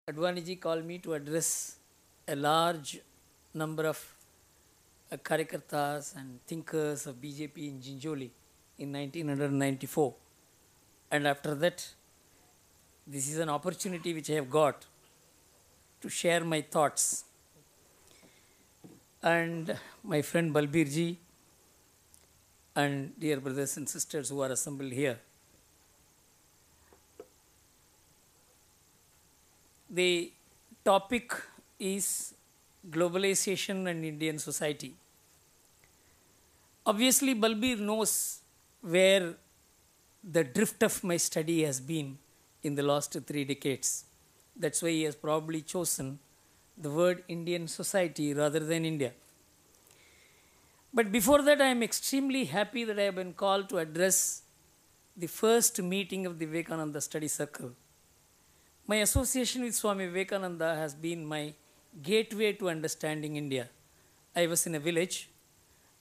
Advaniji called me to address a large number of Karyakartas and thinkers of BJP in Jinjoli in 1994. And after that, this is an opportunity which I have got to share my thoughts. And my friend Balbirji and dear brothers and sisters who are assembled here. The topic is Globalization and Indian Society. Obviously, Balbir knows where the drift of my study has been in the last 3 decades. That's why he has probably chosen the word Indian society rather than India. But before that, I am extremely happy that I have been called to address the first meeting of the Vivekananda Study Circle. My association with Swami Vivekananda has been my gateway to understanding India. I was in a village.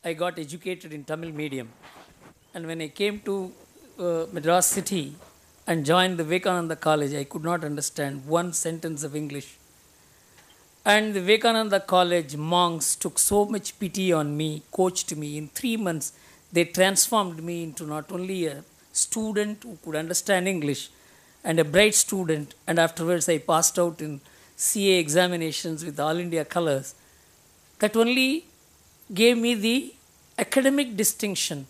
I got educated in Tamil medium. And when I came to Madras city and joined the Vivekananda College, I could not understand one sentence of English. And the Vivekananda College monks took so much pity on me, coached me. In 3 months, they transformed me into not only a student who could understand English and a bright student, and afterwards I passed out in CA examinations with All India colors. That only gave me the academic distinction,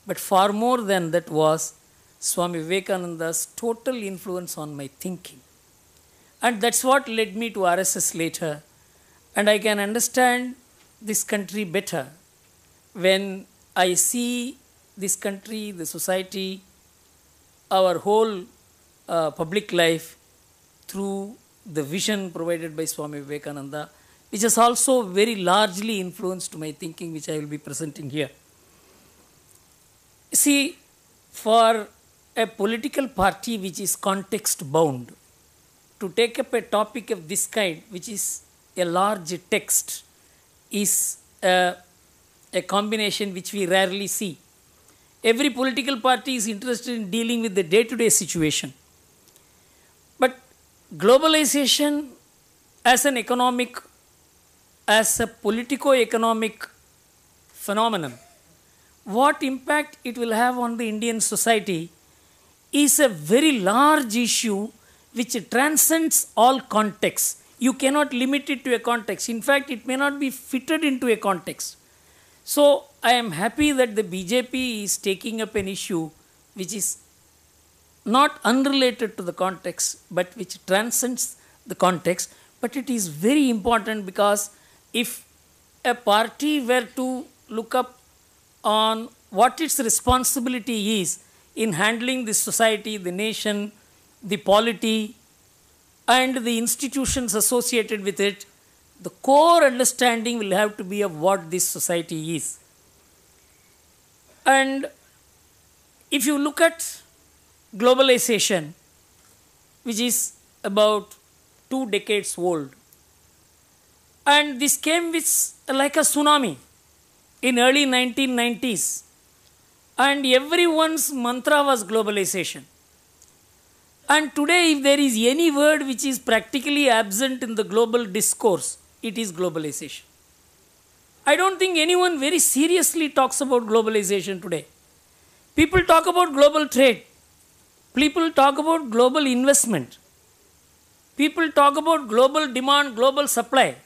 but far more than that was Swami Vivekananda's total influence on my thinking. And that's what led me to RSS later. And I can understand this country better when I see this country, the society, our whole public life through the vision provided by Swami Vivekananda, which has also very largely influenced my thinking, which I will be presenting here. See, for a political party which is context bound, to take up a topic of this kind, which is a large text, is a combination which we rarely see. Every political party is interested in dealing with the day-to-day situation. But globalization as an economic, as a politico-economic phenomenon, what impact it will have on the Indian society is a very large issue which transcends all contexts. You cannot limit it to a context. In fact, it may not be fitted into a context. So, I am happy that the BJP is taking up an issue which is not unrelated to the context, but which transcends the context. But it is very important because if a party were to look up on what its responsibility is in handling the society, the nation, the polity, and the institutions associated with it, the core understanding will have to be of what this society is. And if you look at globalization, which is about 2 decades old, and this came with like a tsunami in early 1990s, and everyone's mantra was globalization. And today, if there is any word which is practically absent in the global discourse, it is globalization. I don't think anyone very seriously talks about globalization today. People talk about global trade. People talk about global investment. People talk about global demand, global supply.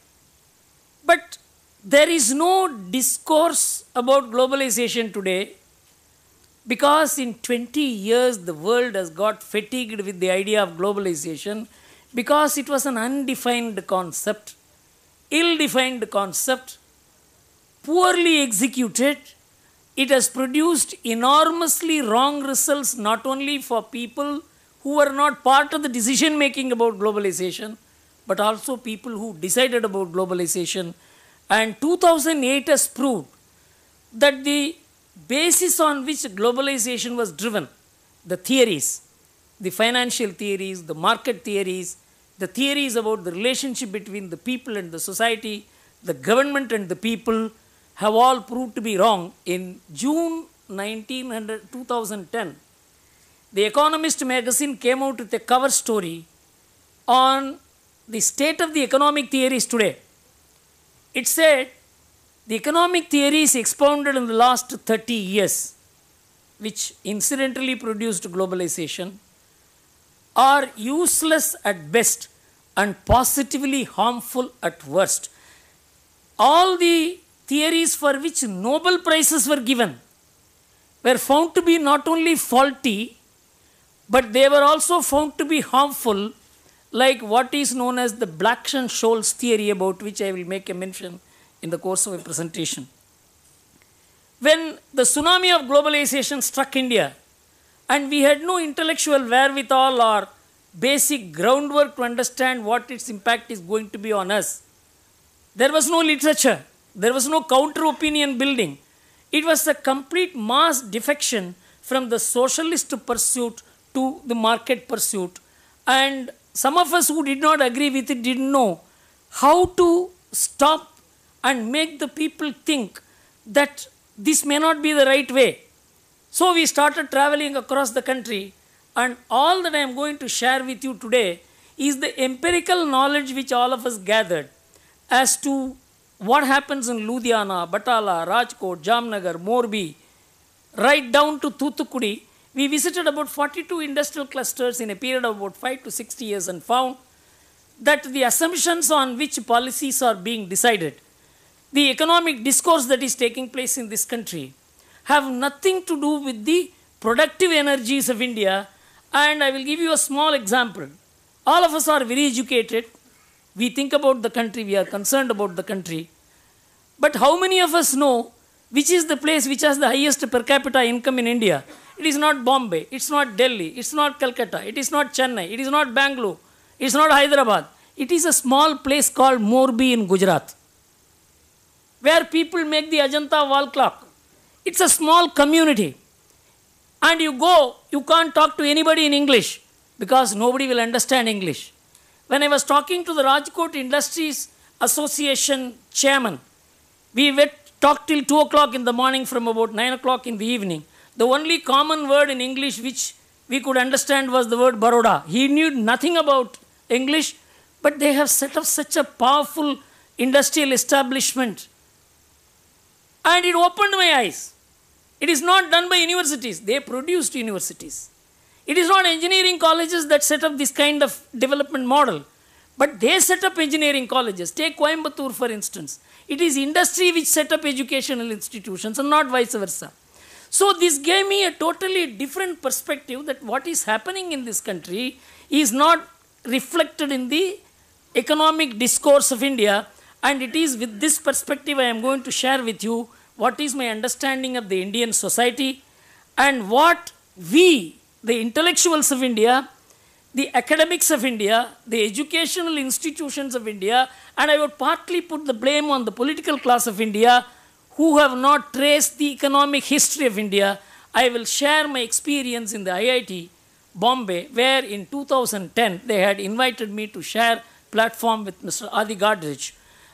But there is no discourse about globalization today, because in 20 years the world has got fatigued with the idea of globalization, because it was an undefined concept, ill-defined concept, poorly executed. It has produced enormously wrong results, not only for people who were not part of the decision making about globalization, but also people who decided about globalization. And 2008 has proved that the basis on which globalization was driven, the theories, the financial theories, the market theories, the theories about the relationship between the people and the society, the government and the people, have all proved to be wrong. In June 2010, The Economist magazine came out with a cover story on the state of the economic theories today. It said the economic theories expounded in the last 30 years, which incidentally produced globalization, are useless at best and positively harmful at worst. All the theories for which Nobel Prizes were given were found to be not only faulty, but they were also found to be harmful, like what is known as the Black-Scholes theory, about which I will make a mention in the course of a presentation. When the tsunami of globalization struck India, and we had no intellectual wherewithal or basic groundwork to understand what its impact is going to be on us, there was no literature, there was no counter-opinion building. It was a complete mass defection from the socialist pursuit to the market pursuit. And some of us who did not agree with it didn't know how to stop and make the people think that this may not be the right way. So we started traveling across the country, and all that I am going to share with you today is the empirical knowledge which all of us gathered as to what happens in Ludhiana, Batala, Rajkot, Jamnagar, Morbi, right down to Thoothukudi. We visited about 42 industrial clusters in a period of about 5 to 60 years and found that the assumptions on which policies are being decided, the economic discourse that is taking place in this country, have nothing to do with the productive energies of India. And I will give you a small example. All of us are very educated. We think about the country, we are concerned about the country. But how many of us know which is the place which has the highest per capita income in India? It is not Bombay, it's not Delhi, it's not Calcutta, it is not Chennai, it is not Bangalore, it's not Hyderabad. It is a small place called Morbi in Gujarat, where people make the Ajanta wall clock. It's a small community. And you go, you can't talk to anybody in English because nobody will understand English. When I was talking to the Rajkot Industries Association chairman, we talked till 2 o'clock in the morning from about 9 o'clock in the evening. The only common word in English which we could understand was the word Baroda. He knew nothing about English, but they have set up such a powerful industrial establishment. And it opened my eyes. It is not done by universities. They produced universities. It is not engineering colleges that set up this kind of development model, but they set up engineering colleges. Take Coimbatore, for instance. It is industry which set up educational institutions and not vice versa. So this gave me a totally different perspective that what is happening in this country is not reflected in the economic discourse of India. And it is with this perspective I am going to share with you what is my understanding of the Indian society and what we, the intellectuals of India, the academics of India, the educational institutions of India, and I would partly put the blame on the political class of India who have not traced the economic history of India. I will share my experience in the IIT Bombay, where in 2010 they had invited me to share platform with Mr. Adi Godrej.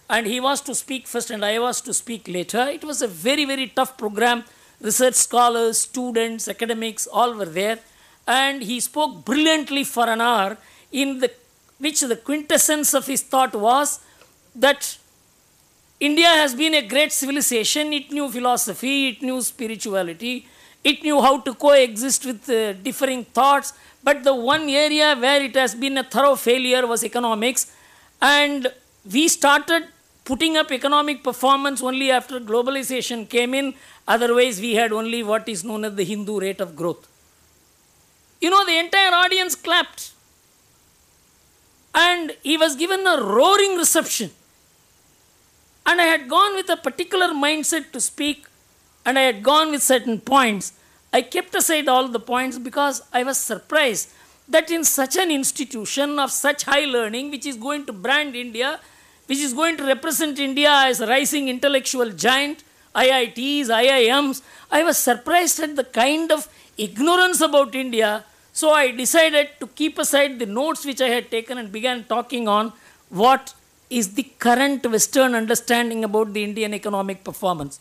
And he was to speak first and I was to speak later. It was a very, very tough program. Research scholars, students, academics, all were there. And he spoke brilliantly for an hour, in which the quintessence of his thought was that India has been a great civilization. It knew philosophy, it knew spirituality, it knew how to coexist with differing thoughts. But the one area where it has been a thorough failure was economics. And we started putting up economic performance only after globalization came in. Otherwise, we had only what is known as the Hindu rate of growth. You know, the entire audience clapped. And he was given a roaring reception. And I had gone with a particular mindset to speak, and I had gone with certain points. I kept aside all the points because I was surprised that in such an institution of such high learning, which is going to brand India, which is going to represent India as a rising intellectual giant, IITs, IIMs, I was surprised at the kind of ignorance about India. So I decided to keep aside the notes which I had taken and began talking on what is the current Western understanding about the Indian economic performance.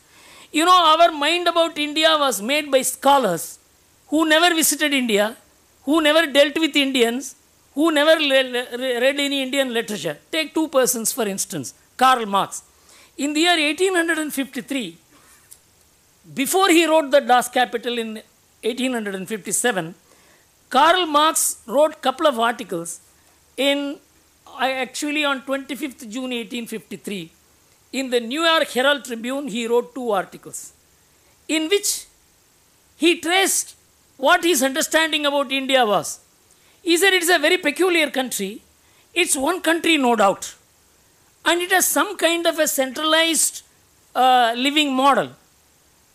You know, our mind about India was made by scholars who never visited India, who never dealt with Indians, who never read any Indian literature. Take two persons, for instance, Karl Marx. In the year 1853, before he wrote the Das Kapital in 1857, Karl Marx wrote a couple of articles actually on 25th June 1853. In the New York Herald Tribune, he wrote two articles in which he traced what his understanding about India was. He said it is a very peculiar country. It's one country, no doubt. And it has some kind of a centralized living model.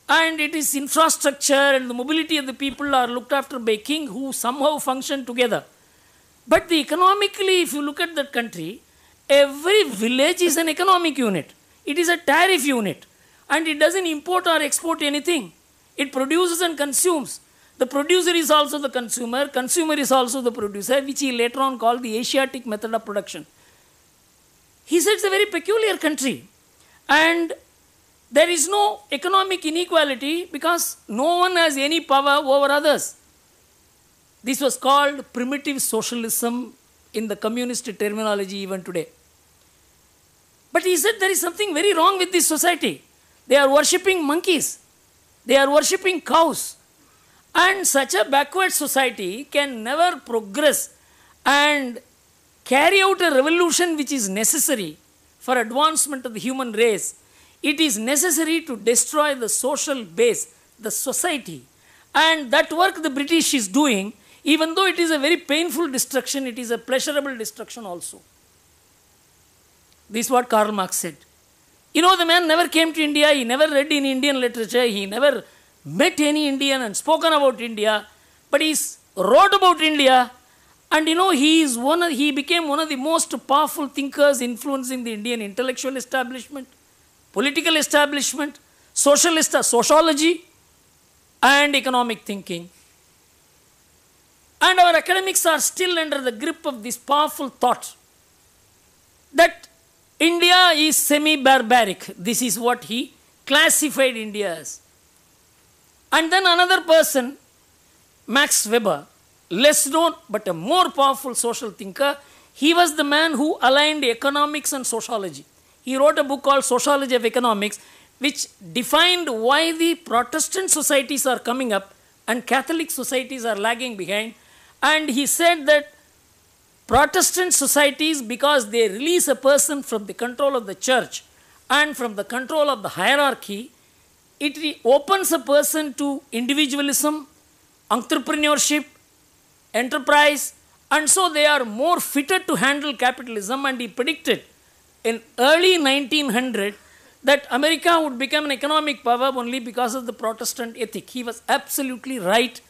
And it is infrastructure and the mobility of the people are looked after by king who somehow function together. But economically, if you look at that country, every village is an economic unit. It is a tariff unit. And it doesn't import or export anything. It produces and consumes. The producer is also the consumer is also the producer, which he later on called the Asiatic method of production. He said it's a very peculiar country. And there is no economic inequality because no one has any power over others. This was called primitive socialism in the communist terminology even today. But he said there is something very wrong with this society. They are worshipping monkeys. They are worshipping cows. And such a backward society can never progress and carry out a revolution which is necessary for advancement of the human race. It is necessary to destroy the social base, the society. And that work the British is doing, even though it is a very painful destruction, it is a pleasurable destruction also. This is what Karl Marx said. You know, the man never came to India, he never read in Indian literature, he never met any Indian and spoken about India, but he wrote about India, and you know, he became one of the most powerful thinkers influencing the Indian intellectual establishment, political establishment, sociology, and economic thinking. And our academics are still under the grip of this powerful thought that India is semi-barbaric. This is what he classified India as. And then another person, Max Weber, less known but a more powerful social thinker, he was the man who aligned economics and sociology. He wrote a book called Sociology of Economics, which defined why the Protestant societies are coming up and Catholic societies are lagging behind. And he said that Protestant societies, because they release a person from the control of the church and from the control of the hierarchy, it opens a person to individualism, entrepreneurship, enterprise, and so they are more fitted to handle capitalism. And he predicted in early 1900 that America would become an economic power only because of the Protestant ethic. He was absolutely right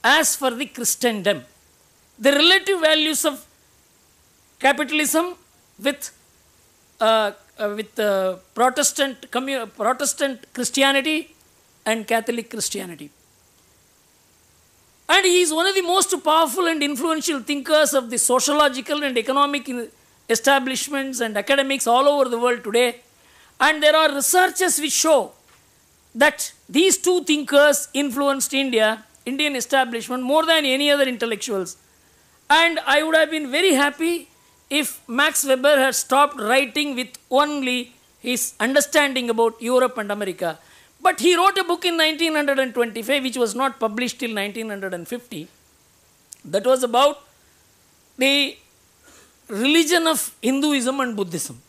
as for the Christendom. The relative values of capitalism with Protestant Christianity and Catholic Christianity. And he is one of the most powerful and influential thinkers of the sociological and economic establishments and academics all over the world today. And there are researches which show that these two thinkers influenced Indian establishment more than any other intellectuals. And I would have been very happy if Max Weber had stopped writing with only his understanding about Europe and America. But he wrote a book in 1925 which was not published till 1950. That was about the religion of Hinduism and Buddhism,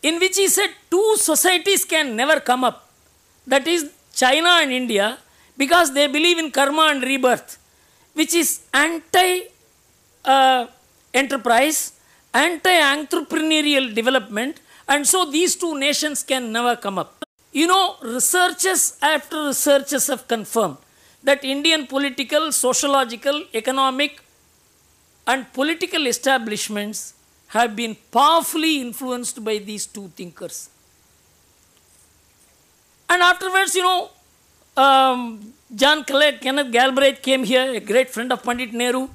in which he said two societies can never come up. That is China and India, because they believe in karma and rebirth, which is anti-enterprise, anti-entrepreneurial development, and so these two nations can never come up. You know, researchers after researchers have confirmed that Indian political, sociological, economic and political establishments have been powerfully influenced by these two thinkers. And afterwards, you know, John Kenneth Galbraith came here, a great friend of Pandit Nehru,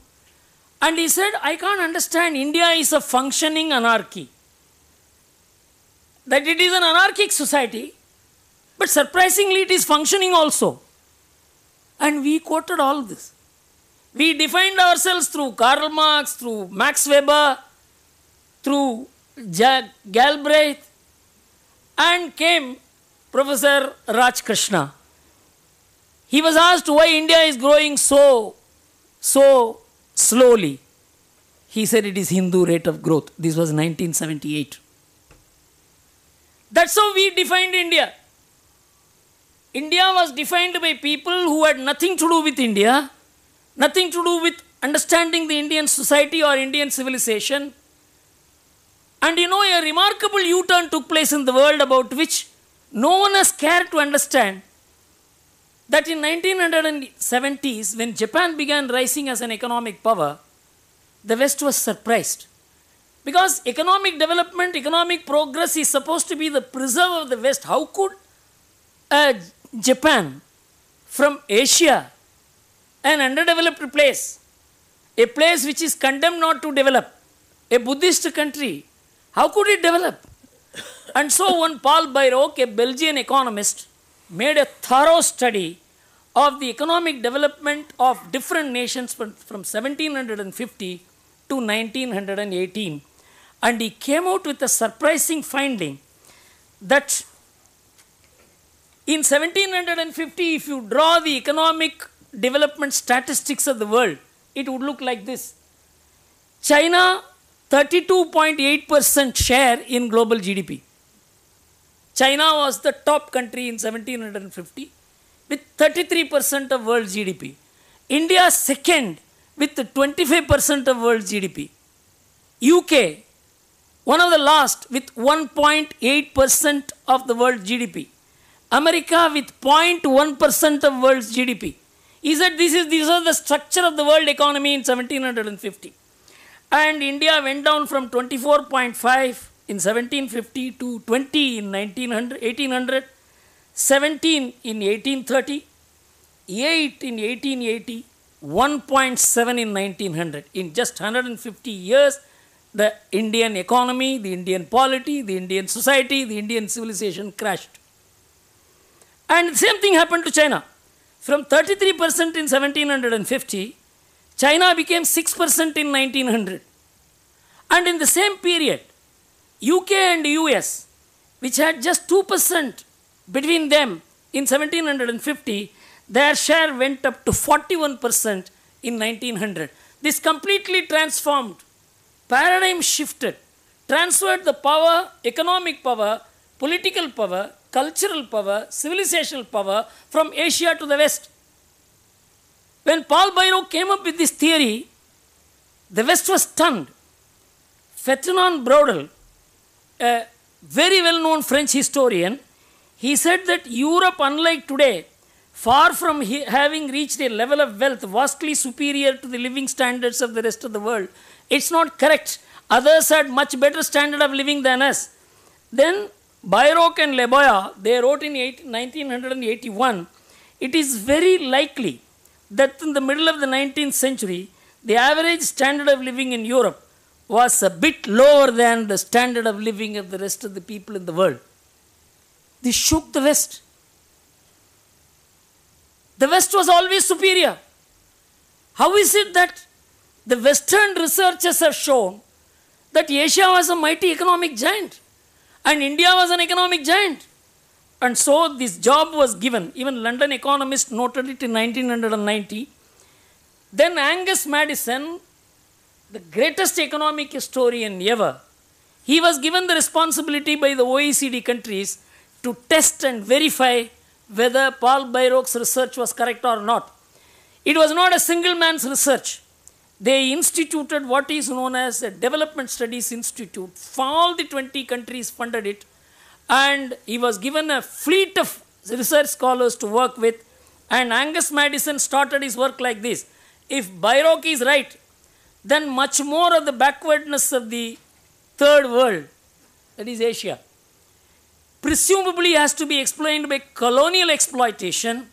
and he said, I can't understand, India is a functioning anarchy. That it is an anarchic society, but surprisingly it is functioning also. And we quoted all this. We defined ourselves through Karl Marx, through Max Weber, through Galbraith, and came Professor Raj Krishna. He was asked why India is growing so slowly. He said it is Hindu rate of growth. This was 1978. That's how we defined India. India was defined by people who had nothing to do with India, nothing to do with understanding the Indian society or Indian civilization. And you know, a remarkable U-turn took place in the world about which no one has cared to understand. That in 1970s, when Japan began rising as an economic power, the West was surprised. Because economic development, economic progress is supposed to be the preserve of the West. How could Japan, from Asia, an underdeveloped place, a place which is condemned not to develop, a Buddhist country, how could it develop? And so one Paul Bayrock, a Belgian economist, made a thorough study of the economic development of different nations from 1750 to 1918. And he came out with a surprising finding that in 1750, if you draw the economic development statistics of the world, it would look like this. China, 32.8% share in global GDP. China was the top country in 1750 with 33% of world GDP. India second with 25% of world GDP. UK, one of the last with 1.8% of the world GDP. America with 0.1% of world's GDP. He said these are the structure of the world economy in 1750. And India went down from 24.5 in 1750 to 20 in 1800, 17 in 1830, 8 in 1880, 1.7 in 1900. In just 150 years, the Indian economy, the Indian polity, the Indian society, the Indian civilization crashed. And the same thing happened to China. From 33% in 1750, China became 6% in 1900. And in the same period, UK and US, which had just 2% between them in 1750, their share went up to 41% in 1900. This completely transformed, paradigm shifted, transferred the power, economic power, political power, cultural power, civilizational power from Asia to the West. When Paul Bayrock came up with this theory, the West was stunned. Ferdinand Braudel, a very well-known French historian, he said that Europe, unlike today, far from having reached a level of wealth vastly superior to the living standards of the rest of the world, it's not correct. Others had much better standard of living than us. Then Bayrock and Leboya, they wrote in 1981, it is very likely that in the middle of the 19th century, the average standard of living in Europe was a bit lower than the standard of living of the rest of the people in the world. This shook the West. The West was always superior. How is it that the Western researchers have shown that Asia was a mighty economic giant and India was an economic giant? And so this job was given. Even London Economist noted it in 1990. Then Angus Maddison, the greatest economic historian ever, he was given the responsibility by the OECD countries to test and verify whether Paul Bayrock's research was correct or not. It was not a single man's research. They instituted what is known as a Development Studies Institute. All the 20 countries funded it, and he was given a fleet of research scholars to work with, and Angus Maddison started his work like this. If Bayrock is right, then much more of the backwardness of the third world, that is Asia, presumably has to be explained by colonial exploitation,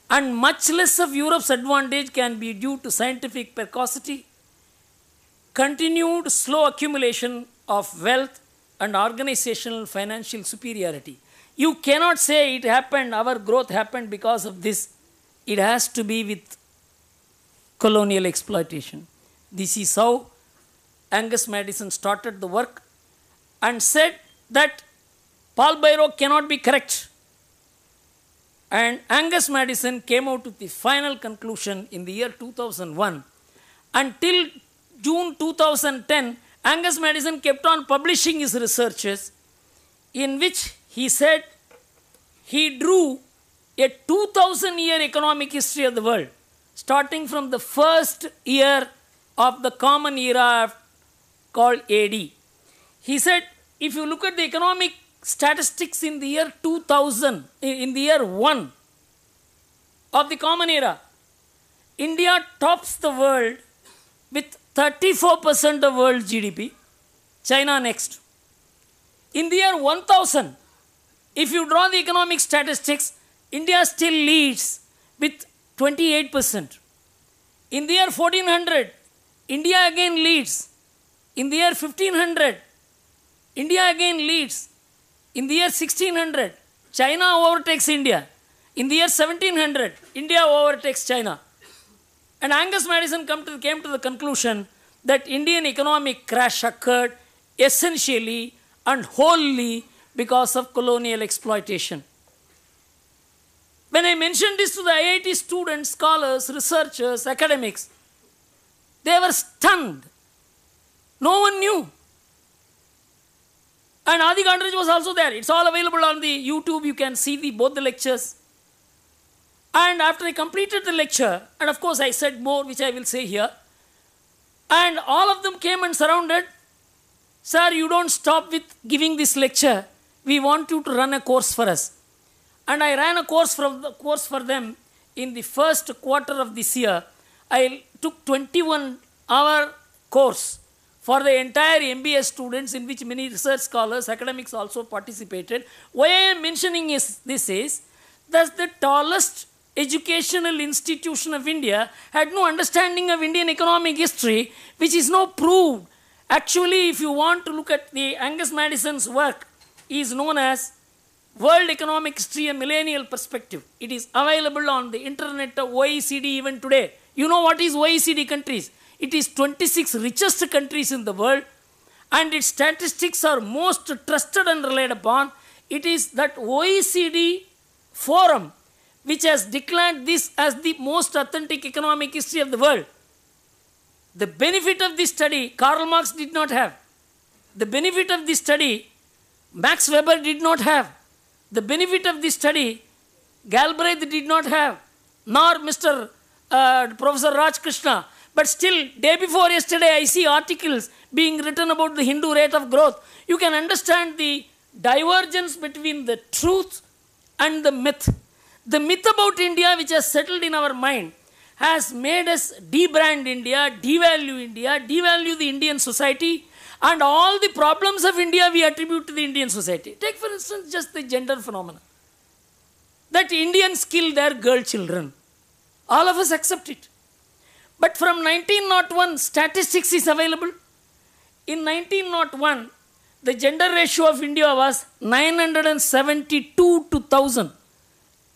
and much less of Europe's advantage can be due to scientific precocity, continued slow accumulation of wealth, and organizational financial superiority. You cannot say it happened, our growth happened because of this. It has to be with colonial exploitation. This is how Angus Madison started the work and said that Paul Byro cannot be correct. And Angus Madison came out with the final conclusion in the year 2001. Until June 2010, Angus Madison kept on publishing his researches, in which he said he drew a 2000-year economic history of the world, starting from the first year of the common era called AD. He said, if you look at the economic statistics in the year 2000, in the year 1 of the common era, India tops the world with 34% of world GDP, China next. In the year 1000, if you draw the economic statistics, India still leads with 28%. In the year 1400, India again leads. In the year 1500, India again leads. In the year 1600, China overtakes India. In the year 1700, India overtakes China. And Angus Madison came to the conclusion that Indian economic crash occurred essentially and wholly because of colonial exploitation. When I mentioned this to the IIT students, scholars, researchers, academics, they were stunned. No one knew. And Adi Gandharaj was also there. It's all available on the YouTube. You can see both the lectures. And after I completed the lecture, and of course I said more, which I will say here, and all of them came and surrounded. Sir, you don't stop with giving this lecture. We want you to run a course for us. And I ran a course for them in the first quarter of this year. I took 21-hour course for the entire MBA students, in which many research scholars, academics also participated. Why I am mentioning this is that the tallest educational institution of India had no understanding of Indian economic history, which is now proved. Actually, if you want to look at the Angus Madison's work, he is known as World Economic History, a Millennial Perspective. It is available on the internet of OECD even today. You know what is OECD countries? It is 26 richest countries in the world, and its statistics are most trusted and relied upon. It is that OECD forum which has declared this as the most authentic economic history of the world. The benefit of this study, Karl Marx did not have. The benefit of this study, Max Weber did not have. The benefit of this study, Galbraith did not have, nor Mr. Professor Raj Krishna. But still, day before yesterday, I see articles being written about the Hindu rate of growth. You can understand the divergence between the truth and the myth. The myth about India, which has settled in our mind, has made us debrand India, devalue the Indian society, and all the problems of India we attribute to the Indian society. Take for instance just the gender phenomena. That Indians kill their girl children. All of us accept it. But from 1901, statistics is available. In 1901, the gender ratio of India was 972 to 1000.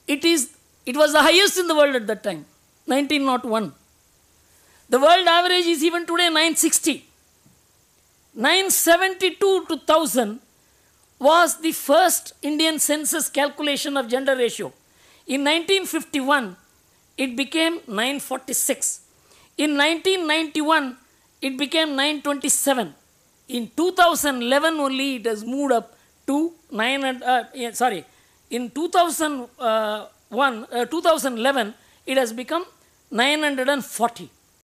It was the highest in the world at that time, 1901. The world average is even today 960. 972 to 1000 was the first Indian census calculation of gender ratio. In 1951, it became 946. In 1991, it became 927. In 2011 only, it has moved up to in 2011, it has become 940.